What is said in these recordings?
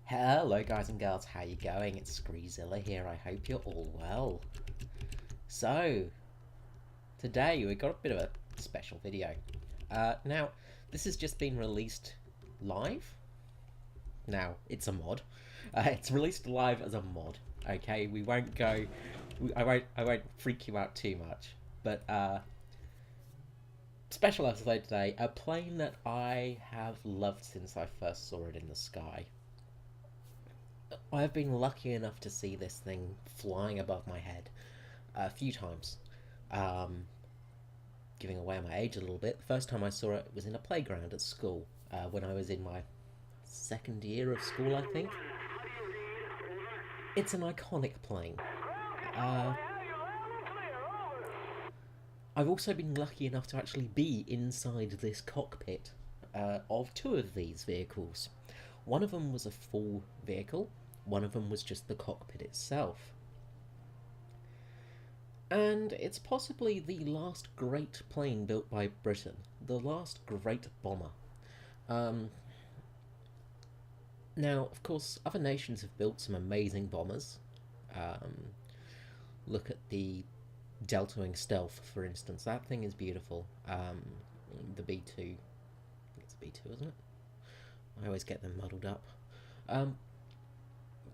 Hello guys and girls, how you going? It's Screezilla here, I hope you're all well. So, today we got a bit of a special video. Now, this has just been released live. Now, it's a mod. It's released live as a mod, okay? We won't go... I won't freak you out too much. But, special episode today, a plane that I have loved since I first saw it in the sky. I've been lucky enough to see this thing flying above my head a few times. Giving away my age a little bit, the first time I saw it was in a playground at school, when I was in my second year of school, I think. It's an iconic plane. I've also been lucky enough to actually be inside this cockpit of two of these vehicles. One of them was a full vehicle, one of them was just the cockpit itself. And it's possibly the last great plane built by Britain, the last great bomber. Now, of course, other nations have built some amazing bombers. Look at the Delta Wing Stealth, for instance. That thing is beautiful. The B-2. I think it's a B-2, isn't it? I always get them muddled up.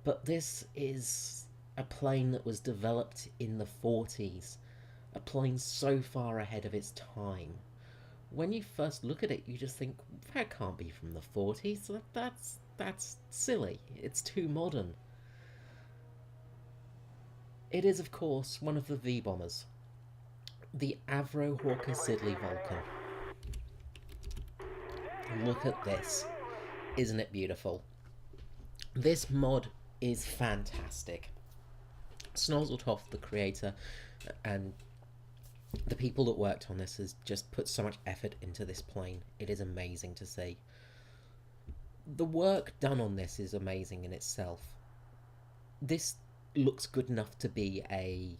But this is a plane that was developed in the 40s. A plane so far ahead of its time. When you first look at it, you just think, that can't be from the 40s. That's silly. It's too modern. It is, of course, one of the V-bombers. The Avro Hawker Siddeley Vulcan. Look at this. Isn't it beautiful? This mod is fantastic. Snozzletoff, the creator, and the people that worked on this has just put so much effort into this plane. It is amazing to see. The work done on this is amazing in itself. This looks good enough to be a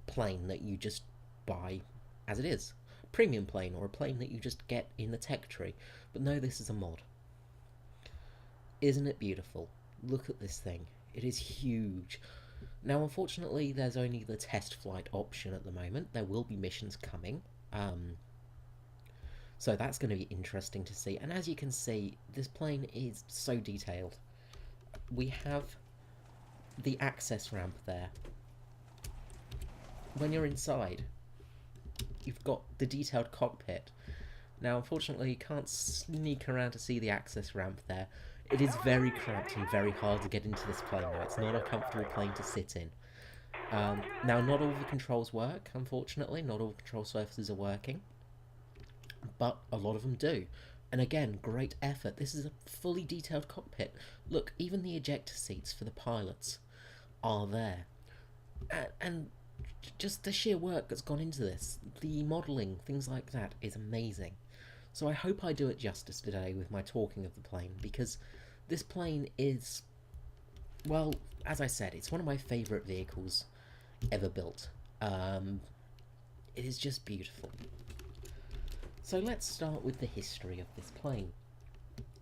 plane that you just buy as it is. A premium plane, or a plane that you just get in the tech tree. But no, this is a mod. Isn't it beautiful? Look at this thing. It is huge. Now, unfortunately, there's only the test flight option at the moment. There will be missions coming. So that's going to be interesting to see. And as you can see, this plane is so detailed. We have the access ramp there. When you're inside, you've got the detailed cockpit. Now, unfortunately, you can't sneak around to see the access ramp there. It is very cramped and very hard to get into this plane now. It's not a comfortable plane to sit in. Now, not all the controls work, unfortunately. Not all control surfaces are working. But a lot of them do. And again, great effort. This is a fully detailed cockpit. Look, even the ejector seats for the pilots are there. And just the sheer work that's gone into this, the modelling, things like that, is amazing. So I hope I do it justice today with my talking of the plane, because this plane is, well, as I said, it's one of my favourite vehicles ever built. It is just beautiful. So let's start with the history of this plane.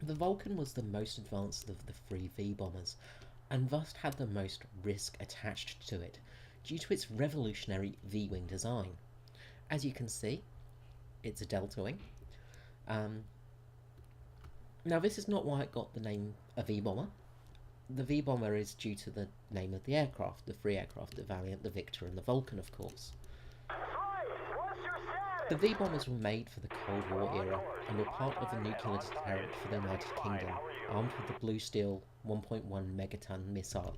The Vulcan was the most advanced of the three V-bombers, and thus had the most risk attached to it, due to its revolutionary V-wing design. As you can see, it's a Delta Wing. Now, this is not why it got the name a V-bomber. The V-bomber is due to the name of the aircraft, the three aircraft, the Valiant, the Victor, and the Vulcan, of course. The V-bombers were made for the Cold War era and were part of the nuclear deterrent for the United Kingdom, armed with the Blue Steel 1.1 megaton missile.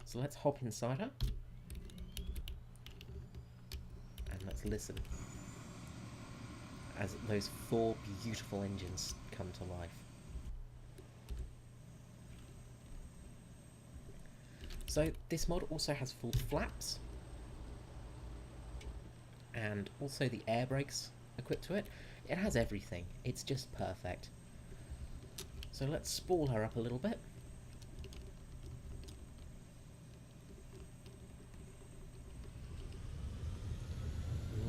So let's hop inside her, and let's listen as those four beautiful engines come to life. So this mod also has full flaps, and also the air brakes equipped to it. It has everything. It's just perfect. So let's spool her up a little bit.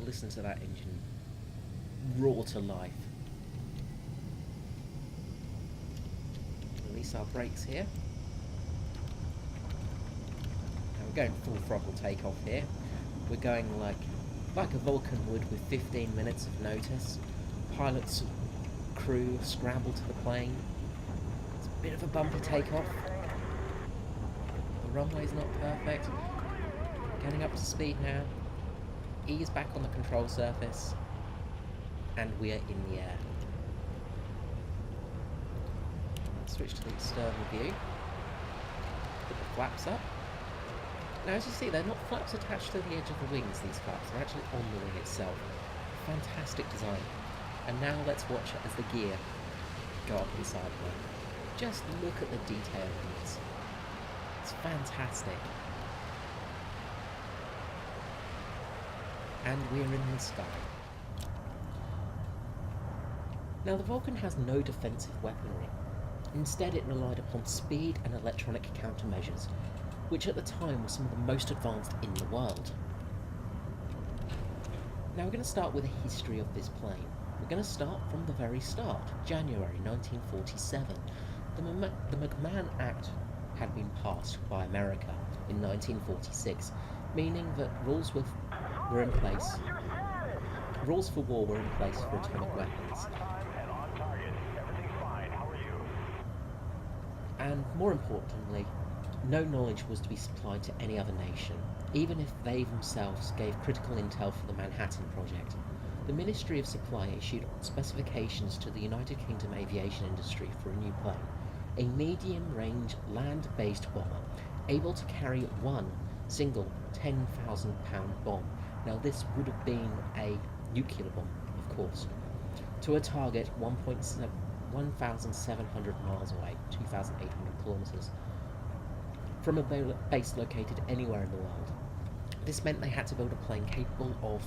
Listen to that engine roar to life. release our brakes here. Now we're going full throttle takeoff here. We're going like a Vulcan would with 15 minutes of notice. Pilots, crew scramble to the plane. It's a bit of a bumpy takeoff. The runway's not perfect. Getting up to speed now. Ease back on the control surface. And we're in the air. Switch to the external view. Put the flaps up. Now as you see, they're not flaps attached to the edge of the wings, these flaps. They're actually on the wing itself. Fantastic design. And now let's watch as the gear go up inside one. Just look at the detail in this. It's fantastic. And we're in the sky. Now the Vulcan has no defensive weaponry. Instead it relied upon speed and electronic countermeasures, which at the time were some of the most advanced in the world. Now we're going to start with a history of this plane. We're going to start from the very start, January 1947. The McMahon Act had been passed by America in 1946, meaning that rules for war were in place for atomic weapons. And more importantly, no knowledge was to be supplied to any other nation, even if they themselves gave critical intel for the Manhattan Project. The Ministry of Supply issued specifications to the United Kingdom aviation industry for a new plane, a medium-range land-based bomber, able to carry one single 10,000-pound bomb. Now this would have been a nuclear bomb, of course, to a target 1,700 miles away, 2,800 kilometers, from a base located anywhere in the world. This meant they had to build a plane capable of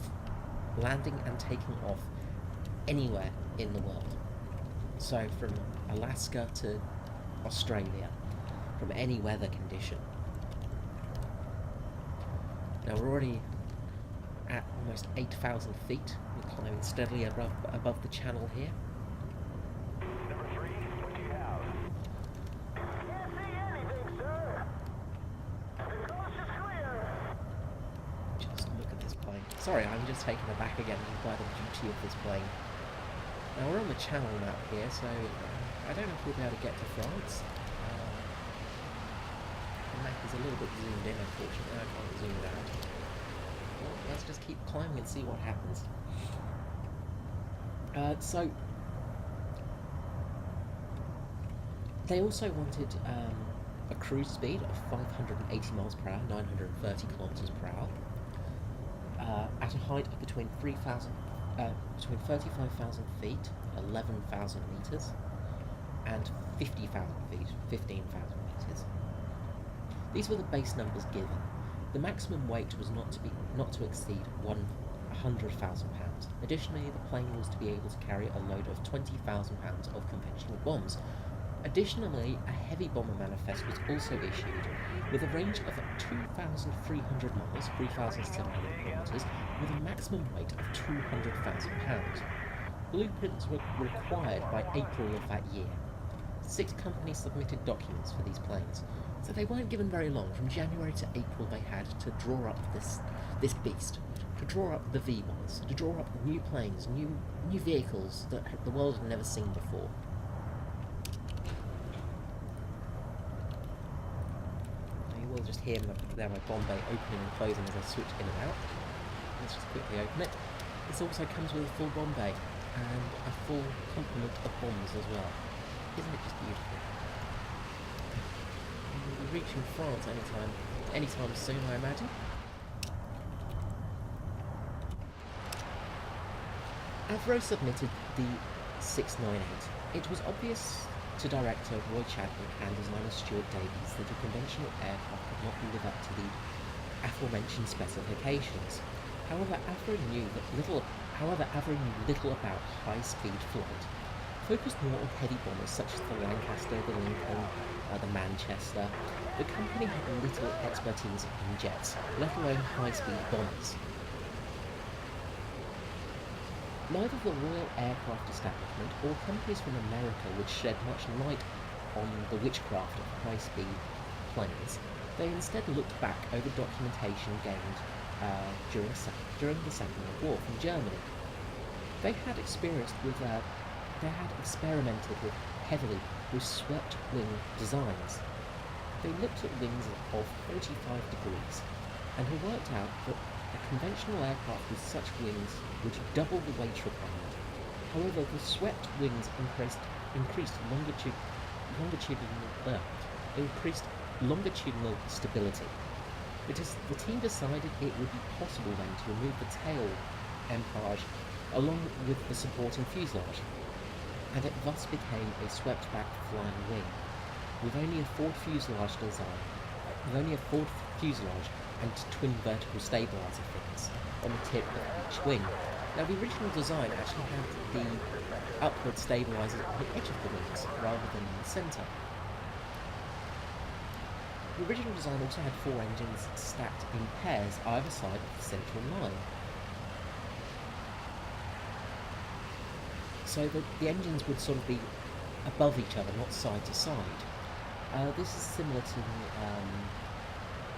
landing and taking off anywhere in the world. So from Alaska to Australia, from any weather condition. Now we're already at almost 8,000 feet. We're climbing steadily above the channel here. Sorry, I'm just taken aback again by the beauty of this plane. Now we're on the channel map here, so I don't know if we'll be able to get to France. The map is a little bit zoomed in, unfortunately. I can't zoom it out. Well, let's just keep climbing and see what happens. So they also wanted a cruise speed of 580 miles per hour, 930 kilometers per hour. At a height of between 35,000 feet, 11,000 meters, and 50,000 feet, 15,000 meters. These were the base numbers given. The maximum weight was not to exceed 100,000 pounds. Additionally, the plane was to be able to carry a load of 20,000 pounds of conventional bombs. Additionally, a heavy bomber manifest was also issued, with a range of 2,300 miles, 3,700 kilometers, with a maximum weight of 200,000 pounds. Blueprints were required by April of that year. 6 companies submitted documents for these planes, so they weren't given very long. From January to April they had to draw up this beast, to draw up the V-bombers, to draw up new planes, new vehicles that the world had never seen before. We'll just hear there my bomb bay opening and closing as I switch in and out. Let's just quickly open it. This also comes with a full bomb bay and a full complement of bombs as well. Isn't it just beautiful? We'll be reaching France anytime soon, I imagine. Avro submitted the 698. It was obvious to director Roy Chadwick and designer Stuart Davies that a conventional aircraft could not live up to the aforementioned specifications. However, Avro knew little about high-speed flight. Focused more on heavy bombers such as the Lancaster, the Lincoln, the Manchester, the company had little expertise in jets, let alone high-speed bombers. Neither the Royal Aircraft Establishment or companies from America would shed much light on the witchcraft of high-speed planes, they instead looked back over documentation gained during the Second World War from Germany. They had experimented heavily with swept wing designs. They looked at wings of 45 degrees and had worked out that a conventional aircraft with such wings would double the weight requirement. However, the swept wings increased longitudinal stability. The team decided it would be possible then to remove the tail empennage along with the supporting fuselage, and it thus became a swept-back flying wing, with only a forward fuselage and twin vertical stabilizer fins on the tip of each wing. Now, the original design actually had the upward stabilizers on the edge of the wings rather than in the centre. The original design also had 4 engines stacked in pairs either side of the central line, so that the engines would sort of be above each other, not side to side. This is similar to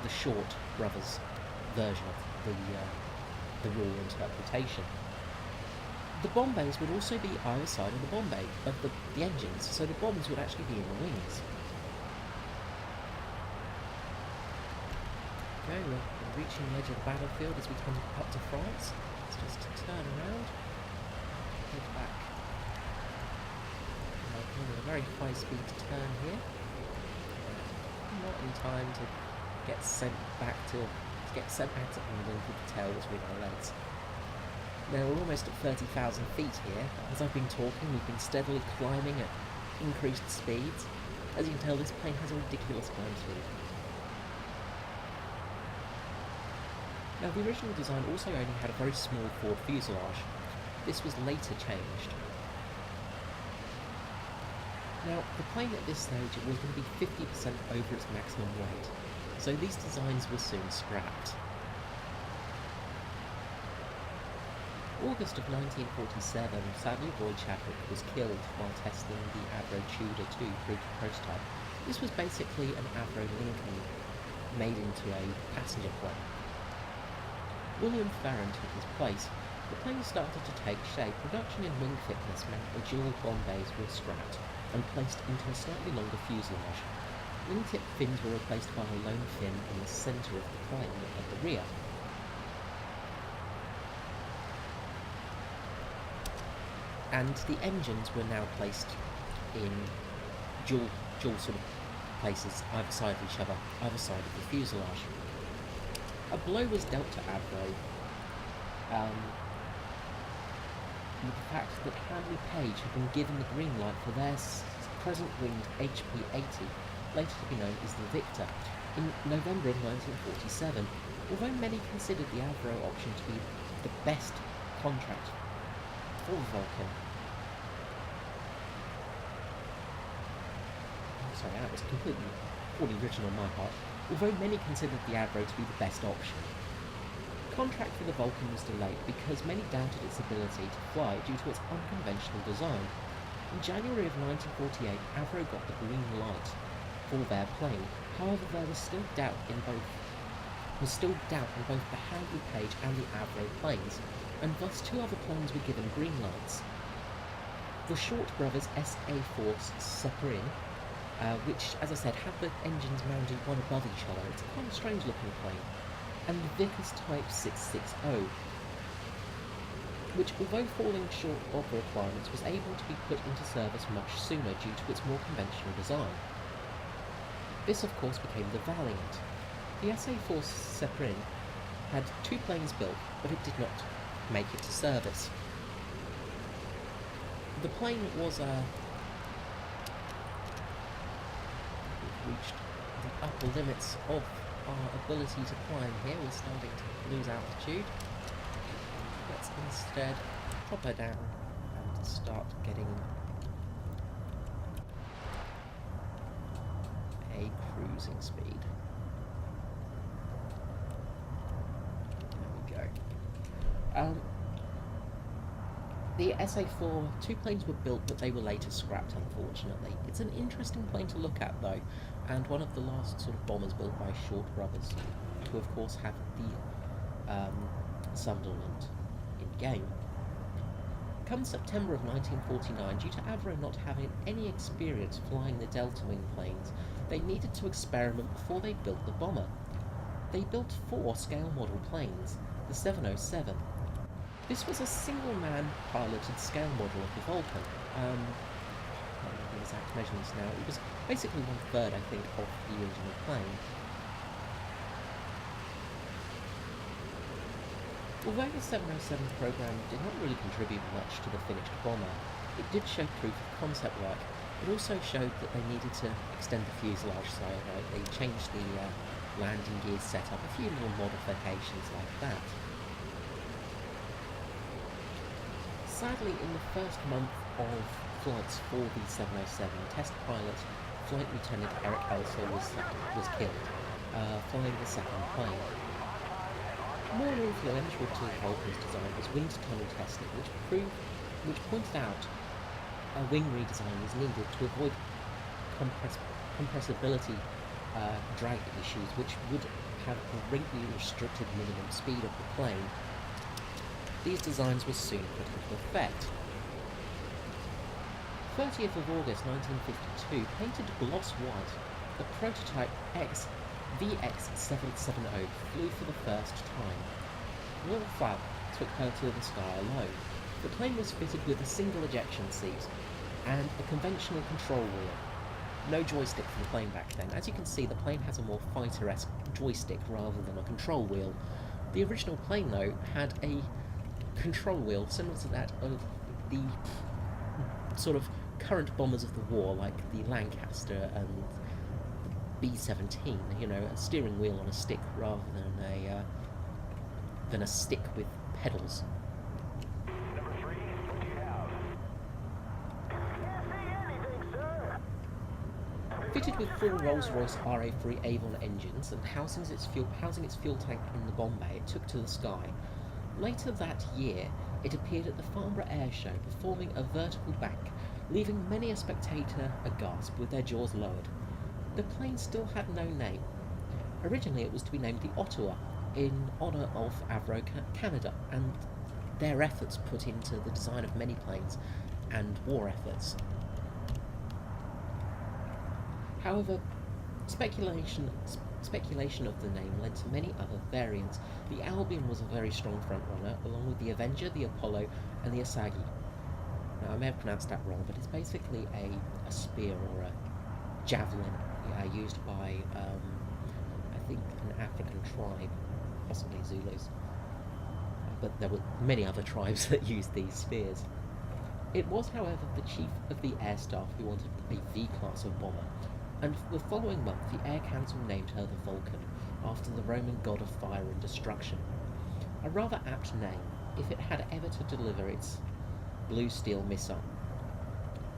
the Short brothers version of the rule interpretation. The bomb bays would also be either side of the bomb bay of the engines, so the bombs would actually be in the wings. Okay, we're reaching the edge of the battlefield as we come up to France. Let's just turn around, head back. Making a very high speed turn here. Not in time to get sent back to England with the tail between our legs. Now we're almost at 30,000 feet here. As I've been talking, we've been steadily climbing at increased speeds. As you can tell, this plane has a ridiculous climb speed. Now, the original design also only had a very small forward fuselage. This was later changed. Now, the plane at this stage was going to be 50% over its maximum weight, so these designs were soon scrapped. August of 1947, sadly Boyd Chapman was killed while testing the Avro Tudor 2 prototype. This was basically an Avro Lincoln made into a passenger plane. William Farron took his place. The plane started to take shape. Reduction in wing thickness meant the dual bomb bays were scrapped and placed into a slightly longer fuselage. Wingtip fins were replaced by a lone fin in the centre of the plane at the rear. And the engines were now placed in dual sort of places either side of each other, either side of the fuselage. A blow was dealt to Avro with the fact that Handley Page had been given the green light for their crescent-winged HP-80, later to be known as the Victor, in November of 1947, although many considered the Avro option to be the best contract for Vulcan. Sorry, that was completely poorly written on my part. Although many considered the Avro to be the best option. Contract for the Vulcan was delayed because many doubted its ability to fly due to its unconventional design. In January of 1948, Avro got the green light for their plane. However, there was still doubt in both the Handley Page and the Avro planes, and thus 2 other planes were given green lights. The Short brothers SA-4 Separin, which, as I said, had the engines mounted one above each other. It's quite a strange looking plane. And the Vickers Type 660, which, although falling short of the requirements, was able to be put into service much sooner due to its more conventional design. This, of course, became the Valiant. The SA-4 Separin had 2 planes built, but it did not make it to service. The plane was reached the upper limits of our ability to climb here. We're starting to lose altitude. Let's instead drop her down and start getting a cruising speed. There we go. The SA-4, 2 planes were built, but they were later scrapped, unfortunately. It's an interesting plane to look at, though, and one of the last sort of bombers built by Short Brothers, who of course have the Sunderland in game. Come September of 1949, due to Avro not having any experience flying the Delta Wing planes, they needed to experiment before they built the bomber. They built 4 scale model planes, the 707. This was a single-man piloted scale model of the Vulcan. I can't remember the exact measurements now. It was basically 1/3, I think, of the original plane. Although the 707 program did not really contribute much to the finished bomber, it did show proof of concept work. It also showed that they needed to extend the fuselage slightly. They changed the landing gear setup, a few little modifications like that. Sadly, in the first month of flights for the 707, test pilot, Flight Lieutenant Eric Elser was killed, flying the second plane. More influential to Vulcan's design was wind tunnel testing, which pointed out a wing redesign was needed to avoid compressibility drag issues, which would have greatly restricted minimum speed of the plane. These designs were soon put into effect. 30th of August 1952, painted gloss white, the prototype VX770 flew for the first time. Royal Flag took her to the sky alone. The plane was fitted with a single ejection seat and a conventional control wheel. No joystick for the plane back then. As you can see, the plane has a more fighter-esque joystick rather than a control wheel. The original plane, though, had a control wheel similar to that of the sort of current bombers of the war, like the Lancaster and the B-17, you know, a steering wheel on a stick rather than a stick with pedals. Number 3, what do you have? Can't see anything, sir. Fitted with full Rolls-Royce RA3 Avon engines and housing its fuel tank in the bomb bay, it took to the sky. Later that year, it appeared at the Farnborough Air Show, performing a vertical bank, leaving many a spectator aghast with their jaws lowered. The plane still had no name. Originally it was to be named the Ottawa, in honour of Avro Canada, and their efforts put into the design of many planes and war efforts. However, speculation of the name led to many other variants. The Albion was a very strong frontrunner, along with the Avenger, the Apollo, and the Asagi. Now, I may have pronounced that wrong, but it's basically a spear or a javelin used by, I think, an African tribe, possibly Zulus. But there were many other tribes that used these spears. It was, however, the chief of the air staff who wanted a V-class of bomber, and the following month the Air Council named her the Vulcan, after the Roman god of fire and destruction. A rather apt name, if it had ever to deliver its blue steel missile.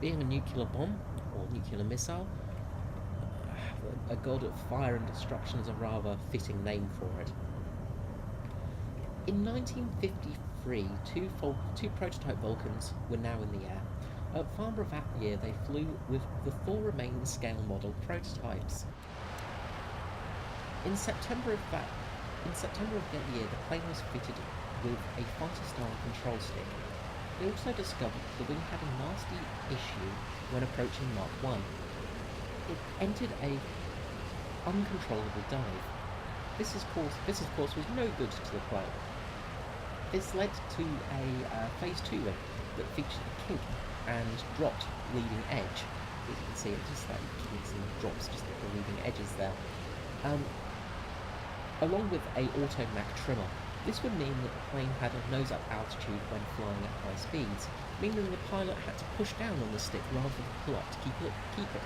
Being a nuclear bomb, or nuclear missile, a god of fire and destruction is a rather fitting name for it. In 1953, two prototype Vulcans were now in the air. At Farnborough that year, they flew with the 4 remaining scale model prototypes. In September of that year, the plane was fitted with a fighter-style control stick. They also discovered the wing had a nasty issue when approaching Mach 1. It entered a uncontrollable dive. This of course was no good to the plane. This led to a Phase 2 wing that featured a kink and dropped leading edge. As you can see, it just like kinks and drops just at the leading edges there. Along with a automac trimmer. This would mean that the plane had a nose-up altitude when flying at high speeds, meaning the pilot had to push down on the stick rather than pull up to keep it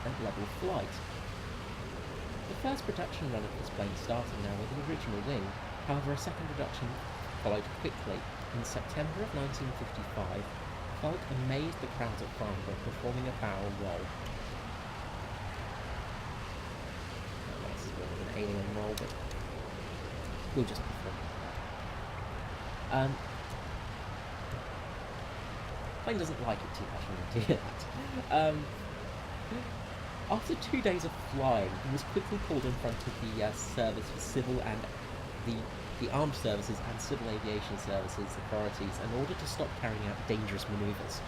at level flight. The first production run of this plane started now with the original wing, however a second production followed quickly. In September of 1955, Falk amazed the crowd at Farnborough performing a barrel roll. This is more of an alien roll, but we'll just perform it. plane doesn't like it too much when they do that. After 2 days of flying, he was quickly called in front of the Service for Civil and the Armed Services and Civil Aviation Services authorities in order to stop carrying out dangerous manoeuvres.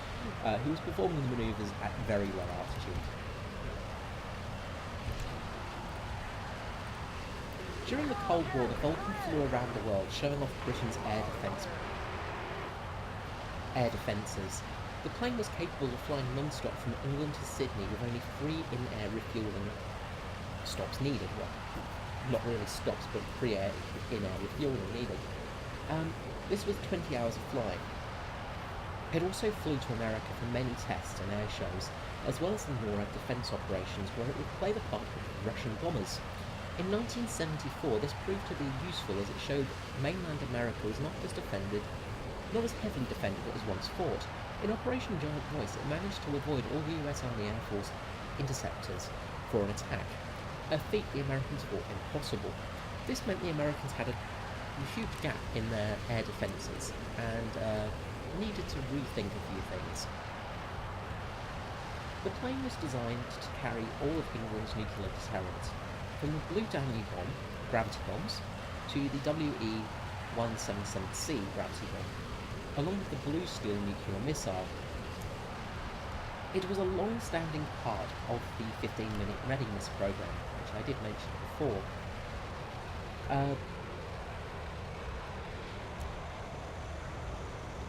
He was performing the manoeuvres at very low altitude. During the Cold War, the Vulcan flew around the world, showing off Britain's air defences. The plane was capable of flying non-stop from England to Sydney with only 3 in-air refuelling stops needed. Well, not really stops, but 3 in-air refuelling needed. This was 20 hours of flying. It also flew to America for many tests and air shows, as well as the NORAD defence operations, where it would play the part of Russian bombers. In 1974, this proved to be useful as it showed mainland America was not as heavily defended as once thought. In Operation Giant Voice, it managed to avoid all the US Army Air Force interceptors for an attack, a feat the Americans thought impossible. This meant the Americans had a huge gap in their air defences and needed to rethink a few things. The plane was designed to carry all of England's nuclear deterrent, from the Blue Danube bomb, gravity bombs, to the WE-177C gravity bomb, along with the Blue Steel nuclear missile. It was a long-standing part of the 15-minute readiness program, which I did mention before.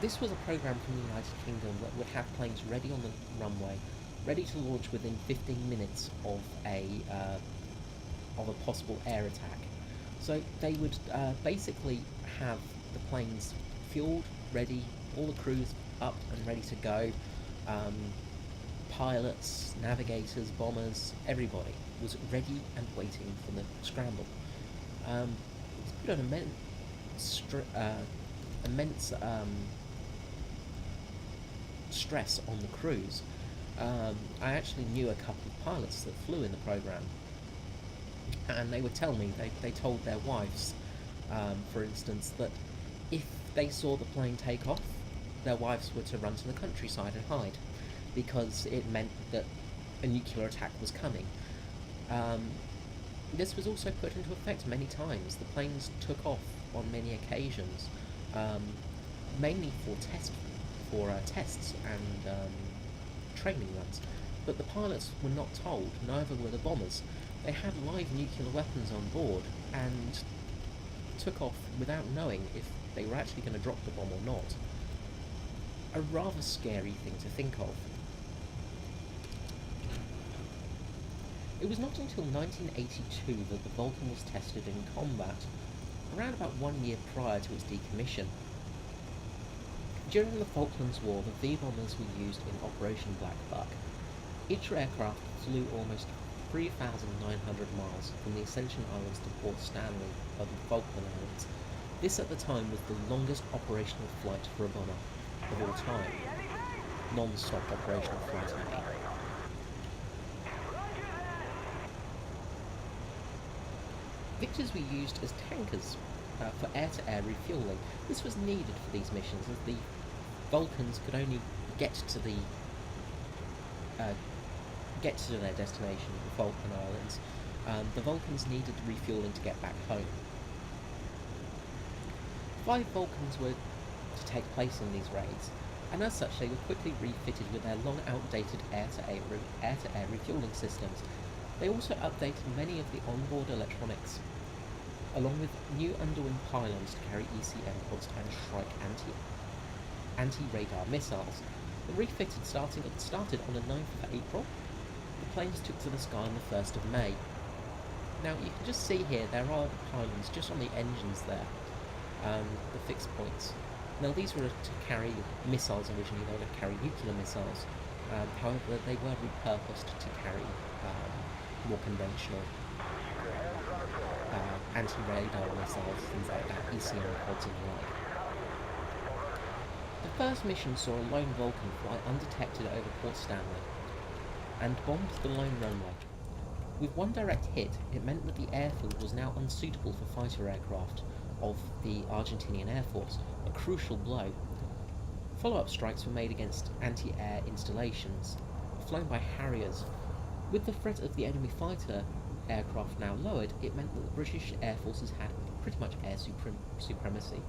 This was a program from the United Kingdom that would have planes ready on the runway, ready to launch within 15 minutes of a possible air attack. So they would basically have the planes fueled, ready, all the crews up and ready to go. Pilots, navigators, bombers, everybody was ready and waiting for the scramble. It's put an immense stress on the crews. I actually knew a couple of pilots that flew in the program, and they would tell me, they told their wives, for instance, that if they saw the plane take off, their wives were to run to the countryside and hide, because it meant that a nuclear attack was coming. This was also put into effect many times. The planes took off on many occasions, mainly for tests and training runs, but the pilots were not told, neither were the bombers. They had live nuclear weapons on board and took off without knowing if they were actually going to drop the bomb or not. A rather scary thing to think of. It was not until 1982 that the Vulcan was tested in combat, around about 1 year prior to its decommission. During the Falklands War, the V-bombers were used in Operation Black Buck. Each aircraft flew almost 3,900 miles from the Ascension Islands to Port Stanley of the Falkland Islands. This at the time was the longest operational flight for a bomber of all time. Non-stop operational flight, I mean. Victors were used as tankers for air-to-air refuelling. This was needed for these missions, as the Vulcans could only get to their destination, the Falkland Islands. The Vulcans needed refuelling to get back home. 5 Vulcans were to take place in these raids, and as such they were quickly refitted with their long outdated air-to-air refuelling systems. They also updated many of the onboard electronics, along with new underwing pylons to carry ECM pods and Shrike anti-radar missiles. The refitted started on the 9th of April. The planes took to the sky on the 1st of May. Now you can just see here there are the pylons just on the engines there, the fixed points. Now these were to carry missiles originally, they were to carry nuclear missiles. However, they were repurposed to carry more conventional anti-radar missiles, things like that, ECM pods and the like. The first mission saw a lone Vulcan fly undetected over Port Stanley and bombed the lone runway. With one direct hit, it meant that the airfield was now unsuitable for fighter aircraft of the Argentinian Air Force, a crucial blow. Follow-up strikes were made against anti-air installations, flown by Harriers. With the threat of the enemy fighter aircraft now lowered, it meant that the British Air Forces had pretty much air supremacy.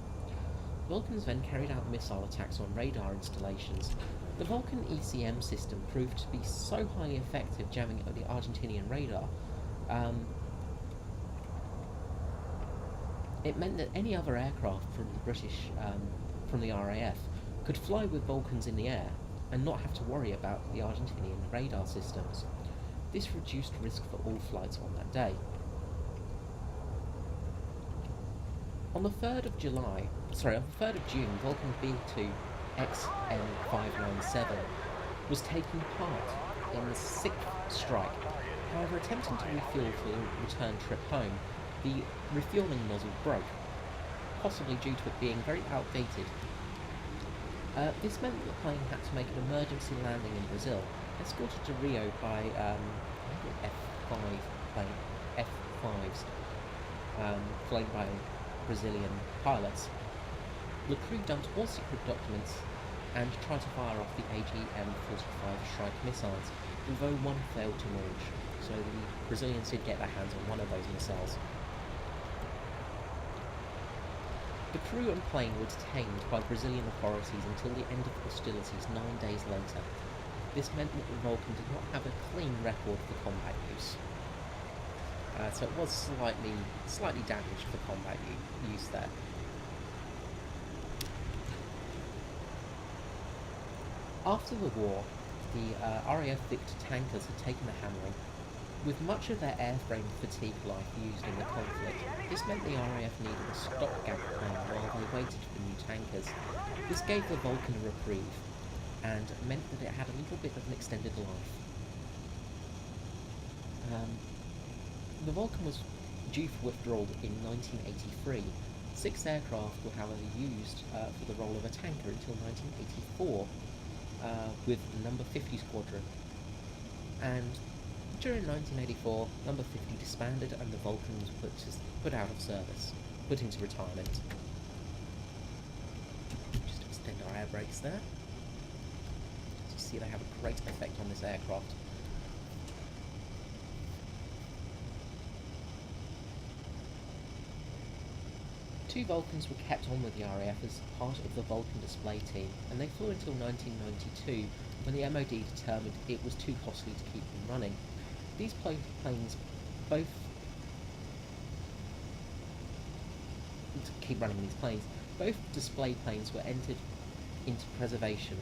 Vulcans then carried out missile attacks on radar installations. The Vulcan ECM system proved to be so highly effective jamming at the Argentinian radar, it meant that any other aircraft from the from the RAF, could fly with Vulcans in the air and not have to worry about the Argentinian radar systems. This reduced risk for all flights on that day. On the 3rd of June, Vulcan B-2 XN597 was taking part in the 6th strike. However, attempting to refuel for the return trip home, the refueling nozzle broke, possibly due to it being very outdated. This meant that the plane had to make an emergency landing in Brazil, escorted to Rio by F5s, flown by Brazilian pilots. The crew dumped all secret documents and tried to fire off the AGM-45 Shrike missiles, although one failed to launch, so the Brazilians did get their hands on one of those missiles. The crew and plane were detained by Brazilian authorities until the end of hostilities 9 days later. This meant that the Vulcan did not have a clean record for combat use. So it was slightly damaged for combat use there. After the war, the RAF Victor tankers had taken the hammering. With much of their airframe fatigue life used in the conflict, this meant the RAF needed a stopgap plan while they waited for new tankers. This gave the Vulcan a reprieve, and meant that it had a little bit of an extended life. The Vulcan was due for withdrawal in 1983. 6 aircraft were however used for the role of a tanker until 1984 with number 50 Squadron. And during 1984, number 50 disbanded and the Vulcan was put out of service, put into retirement. Just extend our air brakes there. As you see, they have a great effect on this aircraft. Two Vulcans were kept on with the RAF as part of the Vulcan display team, and they flew until 1992, when the MOD determined it was too costly to keep them running. These planes both display planes were entered into preservation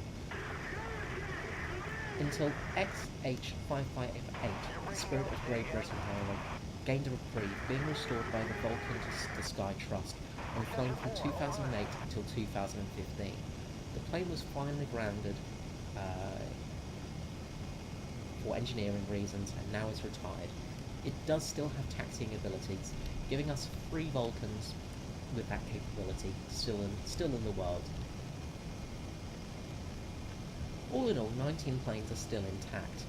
until XH-5588, Spirit of Great Britain, however, gained a reprieve, being restored by the Vulcan to Sky Trust and flown from 2008 until 2015. The plane was finally grounded for engineering reasons and now is retired. It does still have taxiing abilities, giving us 3 Vulcans with that capability still in the world. All in all, 19 planes are still intact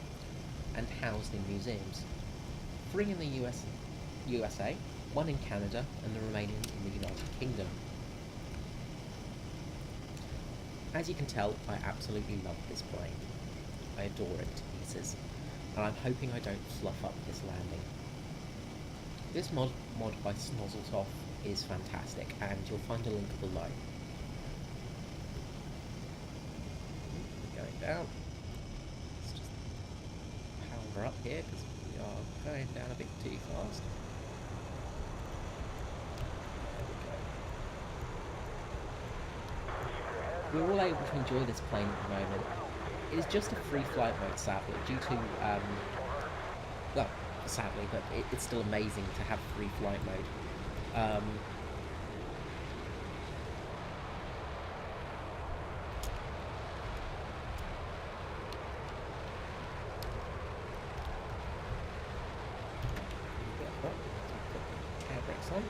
and housed in museums. 3 in the USA, 1 in Canada, and the remaining in the United Kingdom. As you can tell, I absolutely love this plane. I adore it to pieces, and I'm hoping I don't fluff up this landing. This mod by Snozzletoff is fantastic, and you'll find a link below. We're going down. Let's just power up here, because we are going down a bit too fast. We're all able to enjoy this plane at the moment. It is just a free flight mode, sadly, due to, well, sadly, but it's still amazing to have free flight mode. Air brakes on.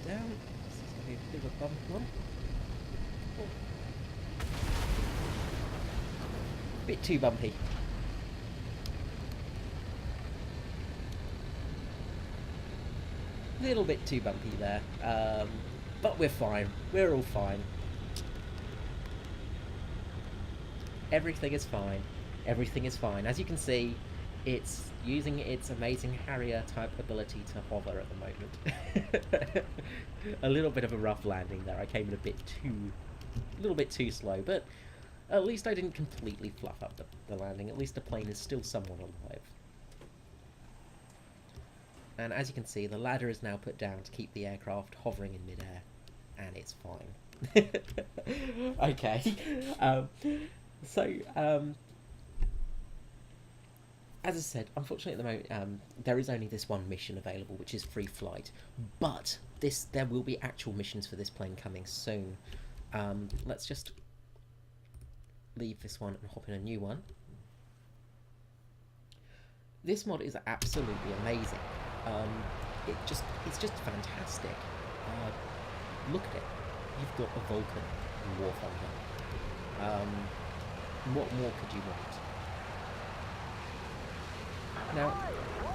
Down. This is going to be a bit of a bumpy one. Bit too bumpy. Little bit too bumpy there. But we're fine. We're all fine. Everything is fine. Everything is fine. As you can see, it's using its amazing Harrier type ability to hover at the moment. A little bit of a rough landing there. I came in a little bit too slow, but at least I didn't completely fluff up the landing. At least the plane is still somewhat alive. And as you can see, the ladder is now put down to keep the aircraft hovering in midair, and it's fine. Okay. As I said, unfortunately at the moment, there is only this one mission available, which is free flight. But there will be actual missions for this plane coming soon. Let's just leave this one and hop in a new one. This mod is absolutely amazing. It's just fantastic. Look at it. You've got a Vulcan Warfighter. What more could you want? Now,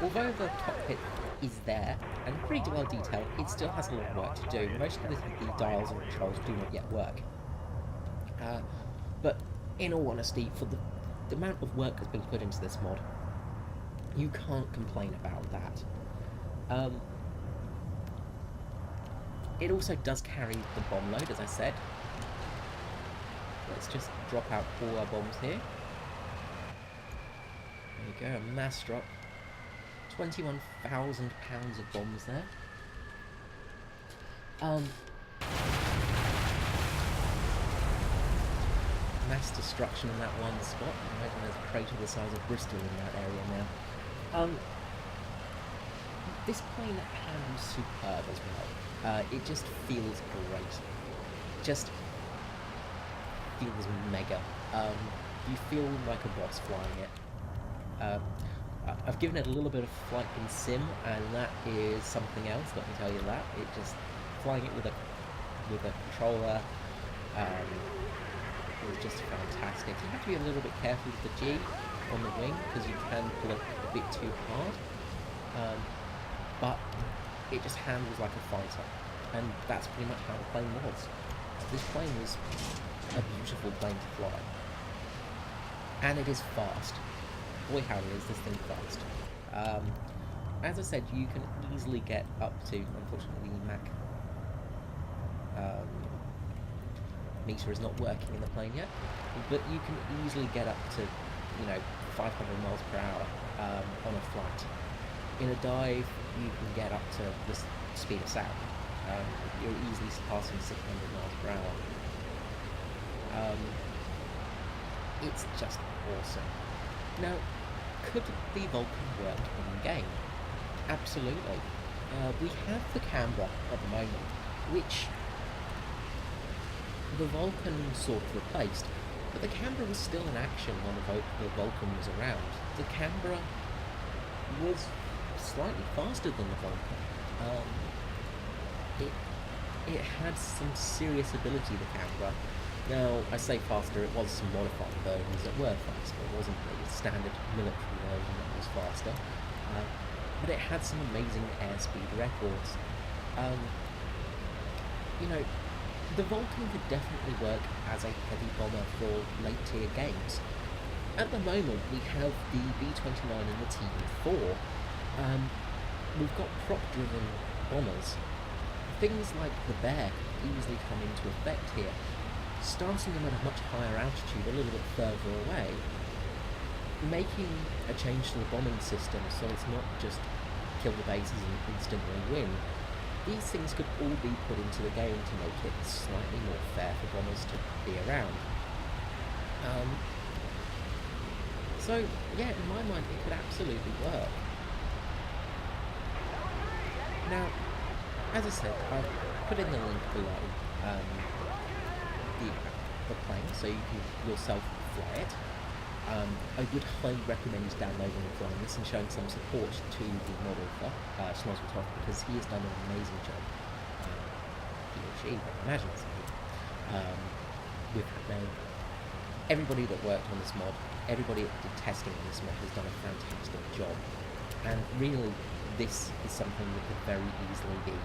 although the cockpit is there and pretty well detailed, it still has a lot of work to do. Most of the dials and controls do not yet work. But in all honesty, for the amount of work that's been put into this mod, you can't complain about that. It also does carry the bomb load, as I said. Let's just drop out all our bombs here. There you go, a mass drop. 21,000 pounds of bombs there. Mass destruction in that one spot. I imagine there's a crater the size of Bristol in that area now. This plane handles superb as well. It just feels great. Just feels mega. You feel like a boss flying it. I've given it a little bit of flight in sim, and that is something else. Let me tell you that. It just flying it with a controller is just fantastic. You have to be a little bit careful with the G on the wing because you can pull it a bit too hard. But it just handles like a fighter, and that's pretty much how the plane was. This plane was a beautiful plane to fly, and it is fast. Boy howdy is this thing fast. As I said, you can easily get up to, unfortunately the Mach meter is not working in the plane yet, but you can easily get up to, 500 miles per hour on a flight. In a dive, you can get up to the speed of sound. You're easily surpassing 600 miles per hour. It's just awesome. Now, could the Vulcan work in game? Absolutely. We have the camera at the moment, which the Vulcan sort of replaced, but the camera was still in action when the Vulcan was around. The camera was slightly faster than the Vulcan. It had some serious ability, the camera. Now, I say faster, it was some modified versions that were faster. It wasn't the standard military version that was faster. But it had some amazing airspeed records. The Vulcan could definitely work as a heavy bomber for late tier games. At the moment, we have the B-29 and the TB4. We've got prop-driven bombers. Things like the Bear could easily come into effect here, starting them at a much higher altitude, a little bit further away, making a change to the bombing system so it's not just kill the bases and instantly win. These things could all be put into the game to make it slightly more fair for bombers to be around. So, yeah, in my mind, it could absolutely work. Now, as I said, I've put in the link below the plane, so you can yourself fly it. I would highly recommend downloading and flying this and showing some support to the mod author, Snozzletop, because he has done an amazing job. He or she, I imagine so. with now. Everybody that worked on this mod, everybody that did testing on this mod has done a fantastic job. And really, this is something that could very easily be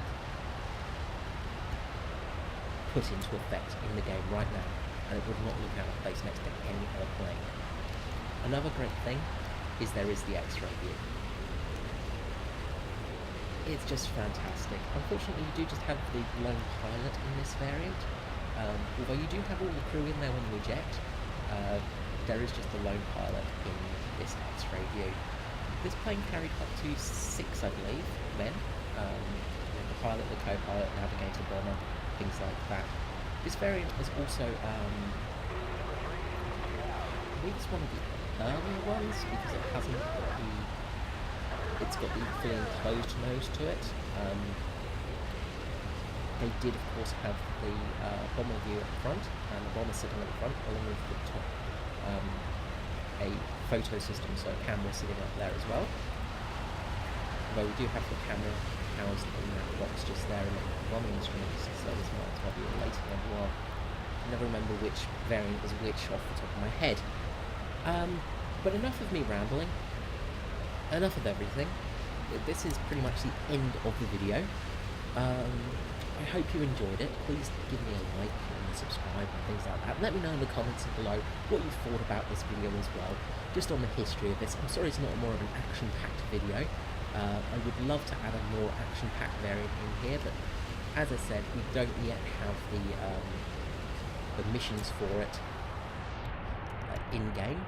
put into effect in the game right now, and it would not look out of place next to any other plane. Another great thing is there is the X-ray view. It's just fantastic. Unfortunately, you do just have the lone pilot in this variant. Although you do have all the crew in there when you eject, there is just the lone pilot in this X-ray view. This plane carried up to 6, I believe, men. The pilot, the co-pilot, navigator, bomber, things like that. This variant is also, I believe it's one of the earlier ones because it hasn't got it's got the fully enclosed nose to it. They did, of course, have the bomber view at the front, and the bomber sitting at the front, along with the top a photo system, so a camera sitting up there as well. Although we do have the camera housed in that box just there in the bombing instruments, so this might as well be a later one. Well, I never remember which variant was which off the top of my head. But enough of me rambling. Enough of everything. This is pretty much the end of the video. I hope you enjoyed it. Please give me a like and subscribe and things like that. Let me know in the comments below what you thought about this video as well, just on the history of this. I'm sorry it's not more of an action-packed video. I would love to add a more action-packed variant in here, but as I said, we don't yet have the missions for it in-game.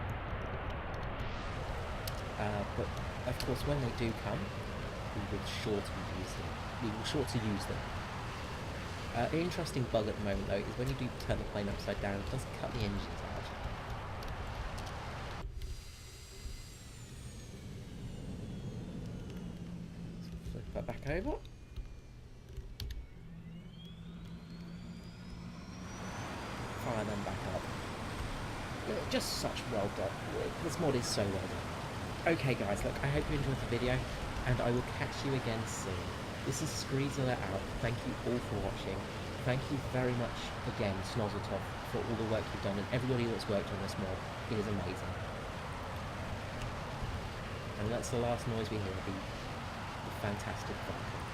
But of course, when they do come, we will sure to use them. An interesting bug at the moment, though, is when you do turn the plane upside down, it does cut the engines out. Let's flip that back over. Fire them back up. Just such well done. This mod is so well done. Okay guys, look, I hope you enjoyed the video, and I will catch you again soon. This is Screezilla out. Thank you all for watching. Thank you very much again, Snozzletop, for all the work you've done, and everybody that's worked on this mod. It is amazing. And that's the last noise we hear, the fantastic Vulcan.